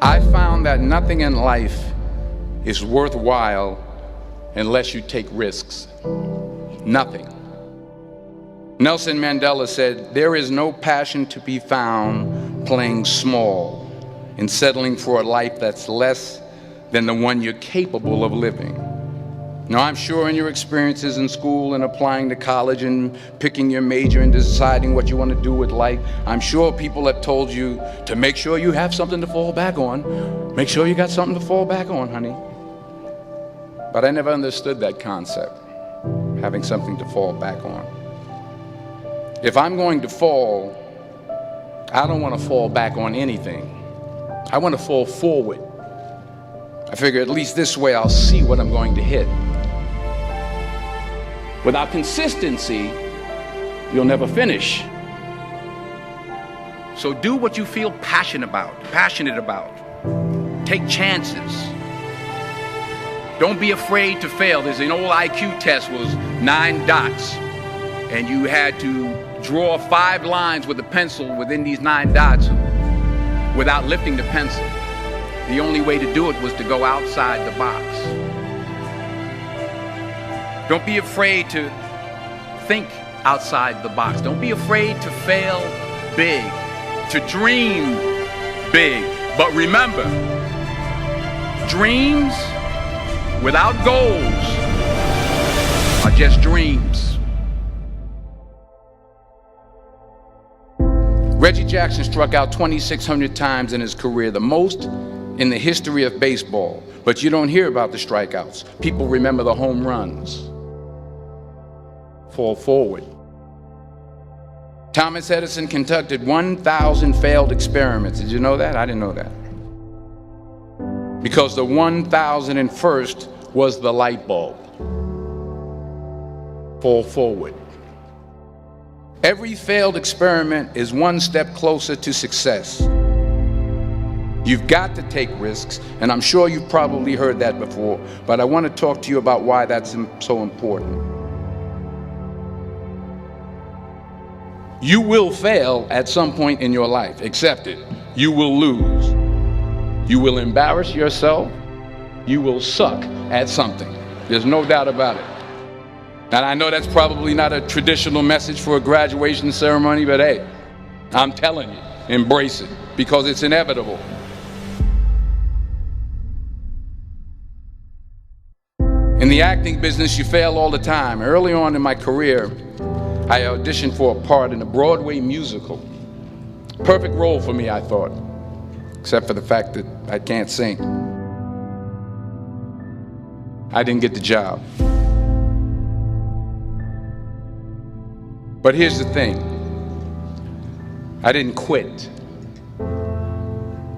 I found that nothing in life is worthwhile unless you take risks. Nothing. Nelson Mandela said, "There is no passion to be found playing small and settling for a life that's less than the one you're capable of living." Now, I'm sure in your experiences in school and applying to college and picking your major and deciding what you want to do with life, I'm sure people have told you to make sure you have something to fall back on. Make sure you got something to fall back on, honey. But I never understood that concept, having something to fall back on. If I'm going to fall, I don't want to fall back on anything. I want to fall forward. I figure at least this way I'll see what I'm going to hit. Without consistency, you'll never finish. So do what you feel passionate about. Take chances. Don't be afraid to fail. There's an old IQ test, was 9 dots, and you had to draw 5 lines with a pencil within these 9 dots without lifting the pencil. The only way to do it was to go outside the box. Don't be afraid to think outside the box. Don't be afraid to fail big, to dream big. But remember, dreams without goals are just dreams. Reggie Jackson struck out 2,600 times in his career, the most in the history of baseball. But you don't hear about the strikeouts. People remember the home runs. Fall forward. Thomas Edison conducted 1,000 failed experiments. Did you know that? I didn't know that. Because the 1,001st was the light bulb. Fall forward. Every failed experiment is one step closer to success. You've got to take risks, and I'm sure you've probably heard that before, but I want to talk to you about why that's so important. You will fail at some point in your life. Accept it. You will lose. You will embarrass yourself. You will suck at something. There's no doubt about it. And I know that's probably not a traditional message for a graduation ceremony, but hey, I'm telling you, embrace it, because it's inevitable. In the acting business, you fail all the time. Early on in my career, I auditioned for a part in a Broadway musical. Perfect role for me, I thought, except for the fact that I can't sing. I didn't get the job. But here's the thing. I didn't quit.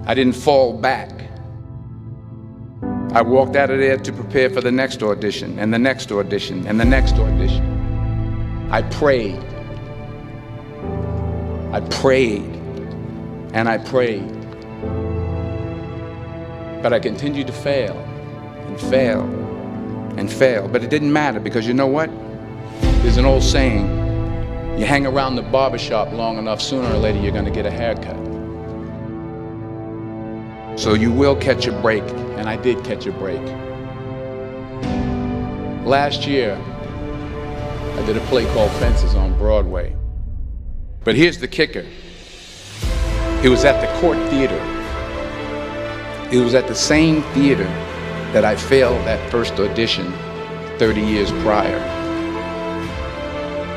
I didn't fall back. I walked out of there to prepare for the next audition, and the next audition, and the next audition. I prayed. I prayed. And I prayed. But I continued to fail and fail and fail. But it didn't matter, because you know what? There's an old saying, you hang around the barbershop long enough, sooner or later you're going to get a haircut. So you will catch a break, and I did catch a break. Last year, I did a play called Fences on Broadway. But here's the kicker. It was at the Court Theater. It was at the same theater that I failed that first audition 30 years prior.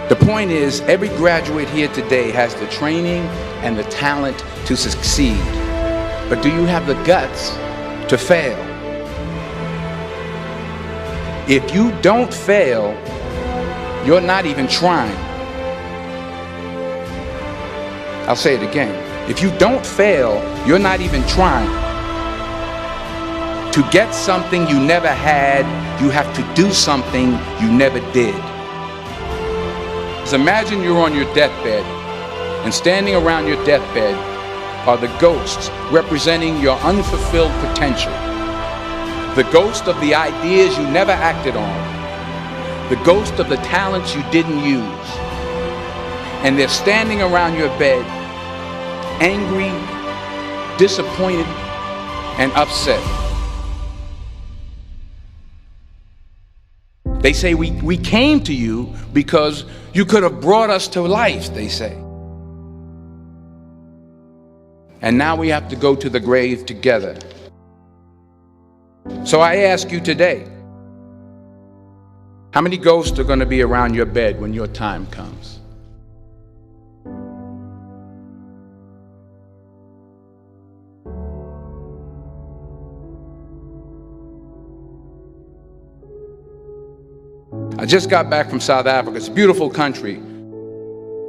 The point is, every graduate here today has the training and the talent to succeed. But do you have the guts to fail? If you don't fail, you're not even trying. I'll say it again. If you don't fail, you're not even trying. To get something you never had, you have to do something you never did. So imagine you're on your deathbed, and standing around your deathbed are the ghosts representing your unfulfilled potential. The ghost of the ideas you never acted on. The ghost of the talents you didn't use. And they're standing around your bed, angry, disappointed, and upset. They say we came to you because you could have brought us to life, they say. And now we have to go to the grave together. So I ask you today, how many ghosts are going to be around your bed when your time comes? I just got back from South Africa. It's a beautiful country,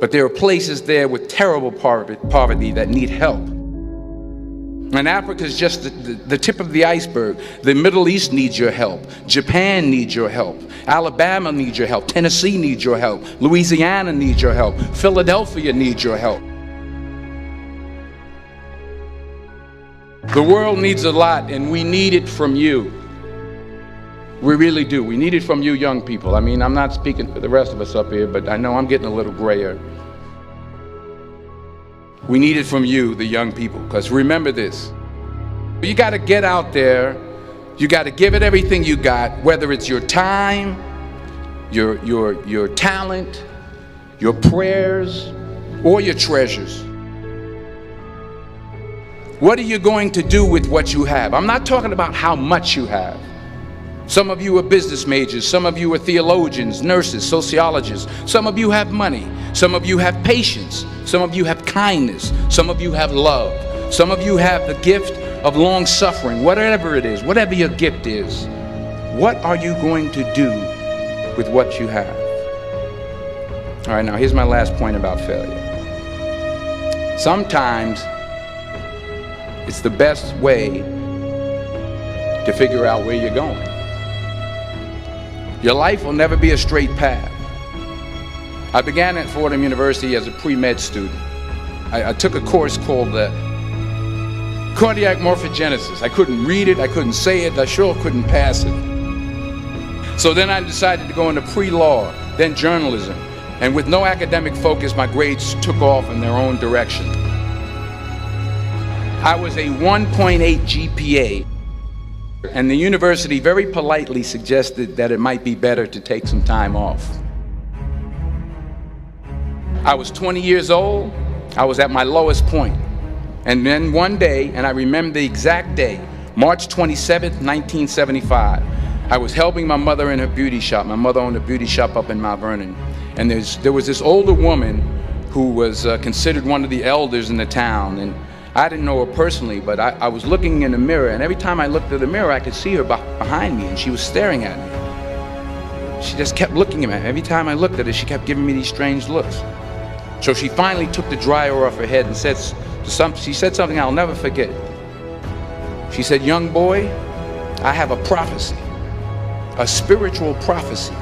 but there are places there with terrible poverty that need help. And Africa is just the tip of the iceberg. The Middle East needs your help. Japan needs your help. Alabama needs your help. Tennessee needs your help. Louisiana needs your help. Philadelphia needs your help. The world needs a lot, and we need it from you. We really do. We need it from you young people. I mean, I'm not speaking for the rest of us up here, but I know I'm getting a little grayer. We need it from you, the young people, because remember this. You got to get out there. You got to give it everything you got, whether it's your time, your talent, your prayers, or your treasures. What are you going to do with what you have? I'm not talking about how much you have. Some of you are business majors, some of you are theologians, nurses, sociologists. Some of you have money, some of you have patience, some of you have kindness, some of you have love, some of you have the gift of long suffering. Whatever it is, whatever your gift is, what are you going to do with what you have? All right, now here's my last point about failure. Sometimes it's the best way to figure out where you're going. Your life will never be a straight path. I began at Fordham University as a pre-med student. I took a course called cardiac morphogenesis. I couldn't read it, I couldn't say it, I sure couldn't pass it. So then I decided to go into pre-law, then journalism. And with no academic focus, my grades took off in their own direction. I was a 1.8 GPA. And the university very politely suggested that it might be better to take some time off. I was 20 years old. I was at my lowest point. And then one day, and I remember the exact day, March 27th, 1975, I was helping my mother in her beauty shop. My mother owned a beauty shop up in Mount Vernon. And there was this older woman who was considered one of the elders in the town. And I didn't know her personally, but I was looking in the mirror, and every time I looked at the mirror, I could see her behind me, and she was staring at me. She just kept looking at me. Every time I looked at her, she kept giving me these strange looks. So she finally took the dryer off her head and she said something I'll never forget. She said, "Young boy, I have a prophecy, a spiritual prophecy."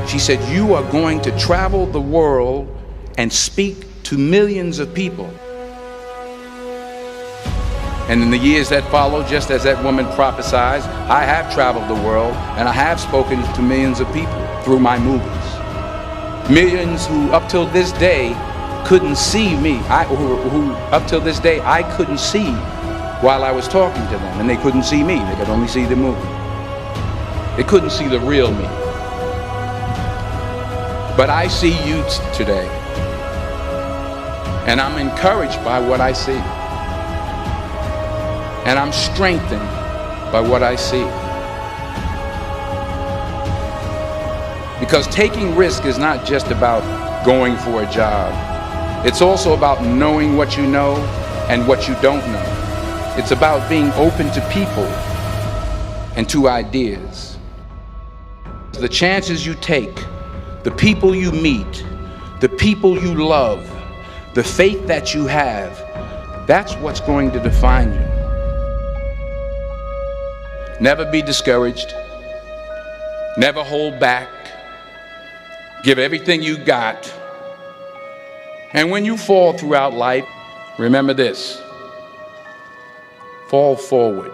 She said, "You are going to travel the world and speak to millions of people." And in the years that followed, just as that woman prophesied, I have traveled the world and I have spoken to millions of people through my movies. Millions who up till this day couldn't see me, who up till this day I couldn't see while I was talking to them, and they couldn't see me, they could only see the movie. They couldn't see the real me. But I see you today, and I'm encouraged by what I see. And I'm strengthened by what I see. Because taking risk is not just about going for a job. It's also about knowing what you know and what you don't know. It's about being open to people and to ideas. The chances you take, the people you meet, the people you love, the faith that you have, that's what's going to define you. Never be discouraged. Never hold back. Give everything you got. And when you fall throughout life, remember this: fall forward.